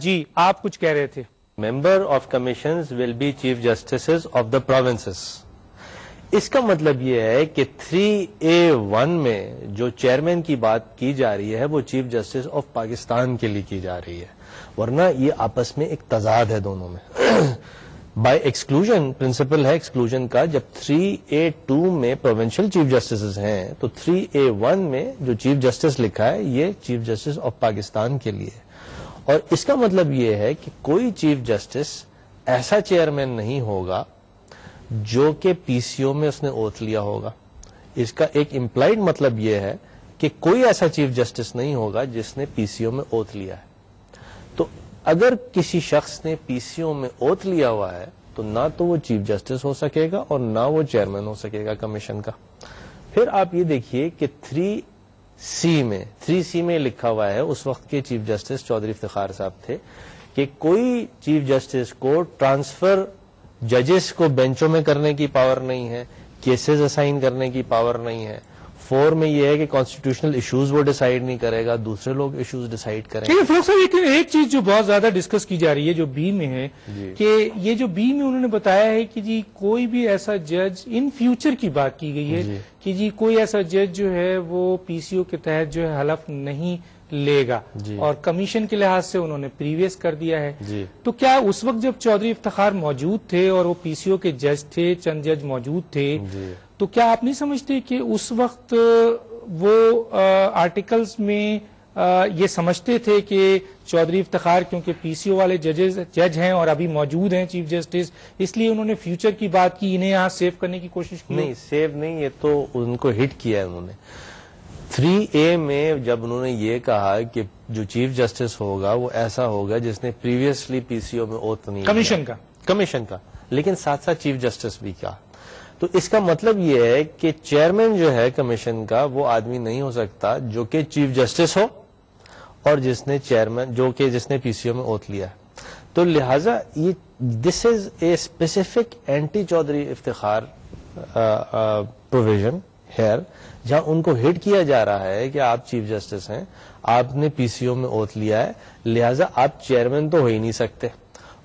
جی آپ کچھ کہہ رہے تھے. Member of commissions will be chief justices of the provinces. اس کا مطلب یہ ہے کہ 3A1 میں جو چیئرمین کی بات کی جا رہی ہے وہ چیف جسٹس آف پاکستان کے لیے کی جا رہی ہے, ورنہ یہ آپس میں ایک تضاد ہے دونوں میں. بائی ایکسکلوژن پرنسپل ہے ایکسکلوژن کا. جب 3A2 میں پروونشل چیف جسٹسز ہیں تو 3A1 میں جو چیف جسٹس لکھا ہے یہ چیف جسٹس آف پاکستان کے لیے. اور اس کا مطلب یہ ہے کہ کوئی چیف جسٹس ایسا چیئرمین نہیں ہوگا جو کہ پی سی او میں اس نے اوتھ لیا ہوگا. اس کا ایک امپلائڈ مطلب یہ ہے کہ کوئی ایسا چیف جسٹس نہیں ہوگا جس نے پی سی او میں اوتھ لیا ہے. تو اگر کسی شخص نے پی سی او میں اوتھ لیا ہوا ہے تو نہ تو وہ چیف جسٹس ہو سکے گا اور نہ وہ چیئرمین ہو سکے گا کمیشن کا. پھر آپ یہ دیکھیے کہ 3C میں لکھا ہوا ہے, اس وقت کے چیف جسٹس چودھری افتخار صاحب تھے, کہ کوئی چیف جسٹس کو ٹرانسفر ججز کو بینچوں میں کرنے کی پاور نہیں ہے, کیسز اسائن کرنے کی پاور نہیں ہے. 4 میں یہ ہے کہ کانسٹیٹیوشنل ایشوز وہ ڈیسائیڈ نہیں کرے گا, دوسرے لوگ ایشوز ڈیسائیڈ کریں گے. فروخ صاحب ایک چیز جو بہت زیادہ ڈسکس کی جا رہی ہے جو بی میں ہے کہ یہ جو بی میں انہوں نے بتایا ہے کہ جی کوئی بھی ایسا جج ان فیوچر کی بات کی گئی ہے کہ جی کوئی ایسا جج جو ہے وہ پی سی او کے تحت جو ہے حلف نہیں لے گا, اور کمیشن کے لحاظ سے انہوں نے پریویس کر دیا ہے. تو کیا اس وقت جب چودھری افتخار موجود تھے اور وہ پی سی او کے جج تھے, چند جج موجود تھے, تو کیا آپ نہیں سمجھتے کہ اس وقت وہ آرٹیکلز میں یہ سمجھتے تھے کہ چودھری افتخار کیونکہ پی سی او والے جج ہیں اور ابھی موجود ہیں چیف جسٹس, اس لیے انہوں نے فیوچر کی بات کی, انہیں یہاں سیو کرنے کی کوشش کی؟ نہیں, سیو نہیں, یہ تو ان کو ہٹ کیا ہے انہوں نے. 3A میں جب انہوں نے یہ کہا کہ جو چیف جسٹس ہوگا وہ ایسا ہوگا جس نے پریویسلی پی سی او میں اوتھ نہیں کمیشن کا, لیکن ساتھ ساتھ چیف جسٹس بھی کہا, تو اس کا مطلب یہ ہے کہ چیئرمین جو ہے کمیشن کا وہ آدمی نہیں ہو سکتا جو کہ چیف جسٹس ہو اور جس نے پی سی او میں اوتھ لیا ہے. تو لہذا یہ this is a specific anti Chaudhry Iftikhar provision here, جہاں ان کو ہٹ کیا جا رہا ہے کہ آپ چیف جسٹس ہیں, آپ نے پی سی او میں اوتھ لیا ہے, لہذا آپ چیئرمین تو ہو ہی نہیں سکتے,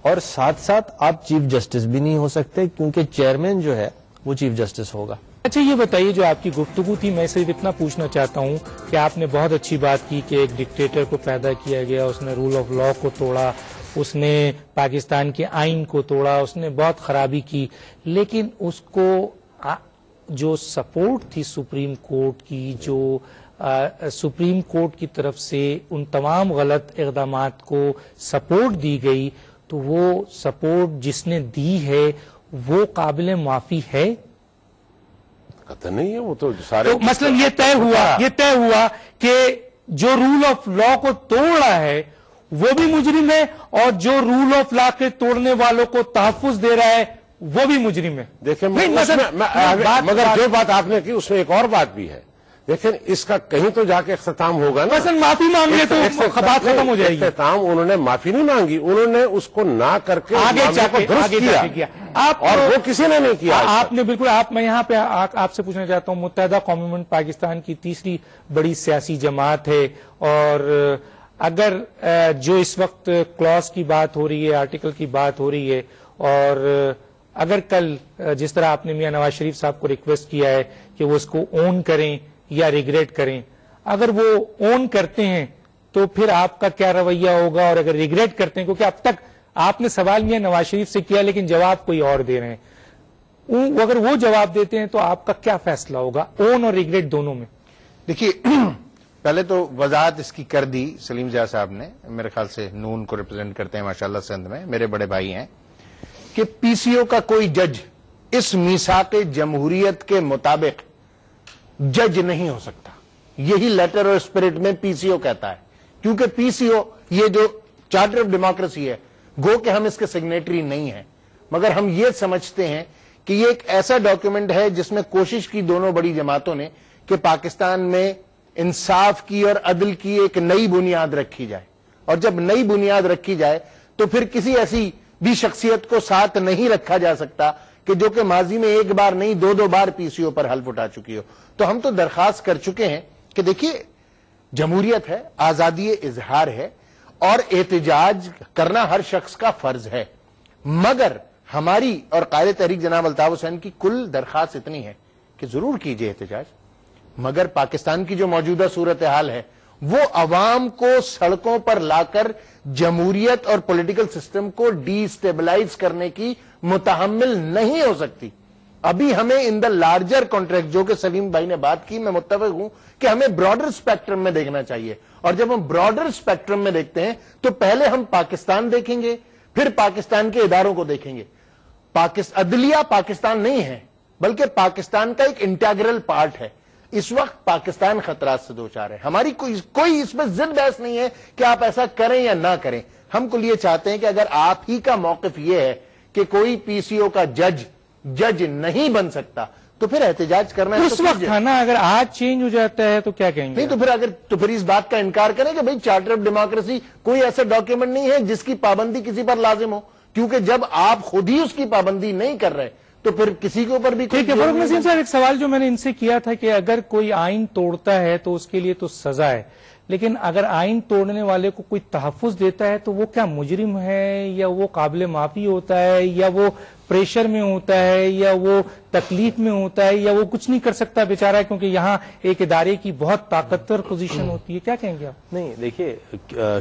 اور ساتھ ساتھ آپ چیف جسٹس بھی نہیں ہو سکتے کیونکہ چیئرمین جو ہے وہ چیف جسٹس ہوگا. اچھا یہ بتائیے جو آپ کی گفتگو تھی, میں صرف اتنا پوچھنا چاہتا ہوں کہ آپ نے بہت اچھی بات کی کہ ایک ڈکٹیٹر کو پیدا کیا گیا, اس نے رول آف لا کو توڑا, اس نے پاکستان کے آئین کو توڑا, اس نے بہت خرابی کی, لیکن اس کو جو سپورٹ تھی سپریم کورٹ کی, جو سپریم کورٹ کی طرف سے ان تمام غلط اقدامات کو سپورٹ دی گئی, تو وہ سپورٹ جس نے دی ہے وہ قابل معافی ہے؟ قطع نہیں ہے, وہ تو سارے مثلا یہ طے ہوا کہ جو رول آف لا کو توڑ رہا ہے وہ بھی مجرم ہے, اور جو رول آف لا کے توڑنے والوں کو تحفظ دے رہا ہے وہ بھی مجرم ہے. دیکھیں مگر جو بات آپ نے کی اس میں ایک اور بات بھی ہے. دیکھیں اس کا کہیں تو جا کے اختتام ہوگا نا, مثلا معافی مانگ لے تو بات ختم ہو جائے گی. اختتام انہوں نے معافی نہیں مانگی, انہوں نے اس کو نہ کر کے آگے جا کے اور وہ کسی نے نہیں کیا. آپ نے بالکل, میں یہاں پہ آپ سے پوچھنا چاہتا ہوں, متحدہ قومی ملت پاکستان کی تیسری بڑی سیاسی جماعت ہے, اور اگر جو اس وقت کلاس کی بات ہو رہی ہے, آرٹیکل کی بات ہو رہی ہے, اور اگر کل جس طرح آپ نے میاں نواز شریف صاحب کو ریکویسٹ کیا ہے کہ وہ اس کو اون کریں یا ریگریٹ کریں, اگر وہ اون کرتے ہیں تو پھر آپ کا کیا رویہ ہوگا, اور اگر ریگریٹ کرتے ہیں, کیونکہ اب تک آپ نے سوال میاں نواز شریف سے کیا لیکن جواب کوئی اور دے رہے ہیں, اگر وہ جواب دیتے ہیں تو آپ کا کیا فیصلہ ہوگا اون اور ریگریٹ دونوں میں؟ دیکھیے پہلے تو وضاحت اس کی کر دی سلیم زیاہ صاحب نے, میرے خیال سے نون کو ریپرزینٹ کرتے ہیں ماشاءاللہ سندھ میں, میرے بڑے بھائی ہیں, کہ پی سی او کا کوئی جج اس میثاق جمہوریت کے مطابق جج نہیں ہو سکتا. یہی لیٹر اور اسپرٹ میں پی سی او کہتا ہے, کیونکہ پی سی او یہ جو چارٹر آف ڈیموکریسی ہے, گو کہ ہم اس کے سگنیٹری نہیں ہیں, مگر ہم یہ سمجھتے ہیں کہ یہ ایک ایسا ڈاکیومنٹ ہے جس میں کوشش کی دونوں بڑی جماعتوں نے کہ پاکستان میں انصاف کی اور عدل کی ایک نئی بنیاد رکھی جائے, اور جب نئی بنیاد رکھی جائے تو پھر کسی ایسی بھی شخصیت کو ساتھ نہیں رکھا جا سکتا کہ جو کہ ماضی میں ایک بار نہیں دو بار پی سی او پر حلف اٹھا چکی ہو. تو ہم تو درخواست کر چکے ہیں کہ دیکھیے جمہوریت ہے, آزادی اظہار ہے, اور احتجاج کرنا ہر شخص کا فرض ہے، مگر ہماری اور قائد تحریک جناب الطاف حسین کی کل درخواست اتنی ہے کہ ضرور کیجئے احتجاج، مگر پاکستان کی جو موجودہ صورتحال ہے وہ عوام کو سڑکوں پر لا کر جمہوریت اور پولیٹیکل سسٹم کو ڈی اسٹیبلائز کرنے کی متحمل نہیں ہو سکتی۔ ابھی ہمیں ان دا لارجر کانٹریکٹ، جو کہ سلیم بھائی نے بات کی، میں متفق ہوں کہ ہمیں براڈر اسپیکٹرم میں دیکھنا چاہیے، اور جب ہم براڈر اسپیکٹرم میں دیکھتے ہیں تو پہلے ہم پاکستان دیکھیں گے، پھر پاکستان کے اداروں کو دیکھیں گے۔ عدلیہ پاکستان نہیں ہے بلکہ پاکستان کا ایک انٹیگرل پارٹ ہے۔ اس وقت پاکستان خطرات سے دوچار ہے، ہماری کوئی اس میں ضد بحث نہیں ہے کہ آپ ایسا کریں یا نہ کریں۔ ہم کو یہ چاہتے ہیں کہ اگر آپ ہی کا موقف یہ ہے کہ کوئی پی سی او کا جج نہیں بن سکتا تو پھر احتجاج کرنا ہے۔ اس وقت ہے نا، اگر آج چینج ہو جاتا ہے تو کیا کہیں گے؟ نہیں تو پھر اس بات کا انکار کریں کہ بھئی چارٹر آف ڈیموکریسی کوئی ایسا ڈاکیومنٹ نہیں ہے جس کی پابندی کسی پر لازم ہو، کیونکہ جب آپ خود ہی اس کی پابندی نہیں کر رہے تو پھر کسی کے اوپر بھی ٹھیک ہے۔ فاروق نسیم صاحب، ایک سوال جو میں نے ان سے کیا تھا کہ اگر کوئی آئین توڑتا ہے تو اس کے لیے تو سزا ہے، لیکن اگر آئین توڑنے والے کو کوئی تحفظ دیتا ہے تو وہ کیا مجرم ہے، یا وہ قابل معافی ہوتا ہے، یا وہ پریشر میں ہوتا ہے، یا وہ تکلیف میں ہوتا ہے، یا وہ کچھ نہیں کر سکتا بیچارہ کیونکہ یہاں ایک ادارے کی بہت طاقتور پوزیشن ہوتی ہے؟ کیا کہیں گے آپ؟ نہیں دیکھیے،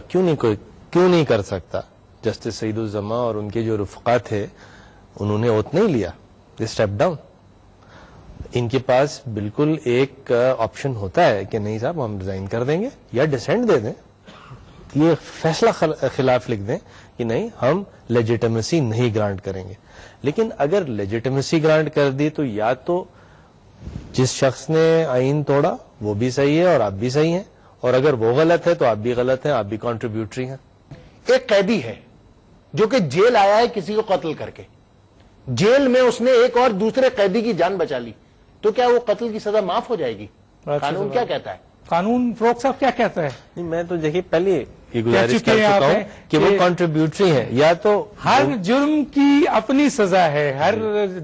کیوں نہیں کر سکتا؟ جسٹس سعید الزماں اور ان کے جو رفقا تھے انہوں نے اوت نہیں لیا، اسٹیپ ڈاؤن۔ ان کے پاس بالکل ایک آپشن ہوتا ہے کہ نہیں صاحب ہم ریزائن کر دیں گے یا ڈسینڈ دے دیں، یہ فیصلہ خلاف لکھ دیں کہ نہیں ہم لیجیٹمیسی نہیں گرانٹ کریں گے۔ لیکن اگر لیجیٹمیسی گرانٹ کر دی تو یا تو جس شخص نے آئین توڑا وہ بھی صحیح ہے اور آپ بھی صحیح ہیں، اور اگر وہ غلط ہے تو آپ بھی غلط ہیں، آپ بھی کنٹریبیوٹری ہیں۔ ایک قیدی ہے جو کہ جیل آیا ہے کسی کو قتل کر کے، جیل میں اس نے ایک اور دوسرے قیدی کی جان بچا لی، تو کیا وہ قتل کی سزا معاف ہو جائے گی؟ قانون کیا کہتا ہے؟ قانون فروغ صاحب کیا کہتا ہے؟ میں تو دیکھیے پہلے یہ گزارش کر چکا ہوں کہ وہ کنٹریبیوٹری ہیں، یا تو ہر جرم کی اپنی سزا ہے، ہر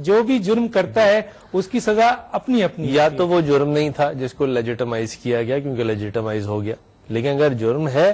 جو بھی جرم کرتا ہے اس کی سزا اپنی اپنی، یا تو وہ جرم نہیں تھا جس کو لیجیٹمائز کیا گیا کیونکہ لیجیٹمائز ہو گیا، لیکن اگر جرم ہے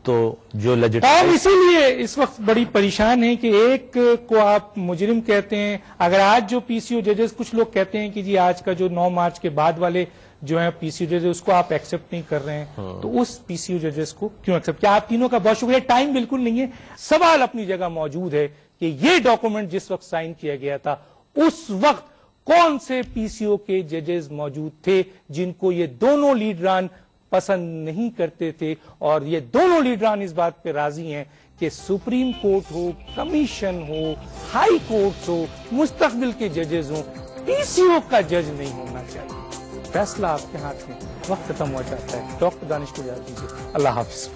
تو جو ہم اسی لیے اس وقت بڑی پریشان ہیں کہ ایک کو آپ مجرم کہتے ہیں، اگر آج جو پی سی او ججز، کچھ لوگ کہتے ہیں کہ جی آج کا جو 9 مارچ کے بعد والے جو ہیں پی سی او ججز اس کو آپ ایکسپٹ نہیں کر رہے ہیں، تو اس پی سی او ججز کو کیوں ایکسپٹ؟ کیا آپ تینوں کا بہت شکریہ، ٹائم بالکل نہیں ہے، سوال اپنی جگہ موجود ہے کہ یہ ڈاکومنٹ جس وقت سائن کیا گیا تھا اس وقت کون سے پی سی او کے ججز موجود تھے جن کو یہ دونوں لیڈران پسند نہیں کرتے تھے، اور یہ دونوں لیڈران اس بات پہ راضی ہیں کہ سپریم کورٹ ہو، کمیشن ہو، ہائی کورٹس ہو، مستقبل کے ججز ہوں، پی سی او کا جج نہیں ہونا چاہیے۔ فیصلہ آپ کے ہاتھ میں، وقت ختم ہو جاتا ہے۔ ڈاکٹر دانش کو اجازت دیجیے، اللہ حافظ۔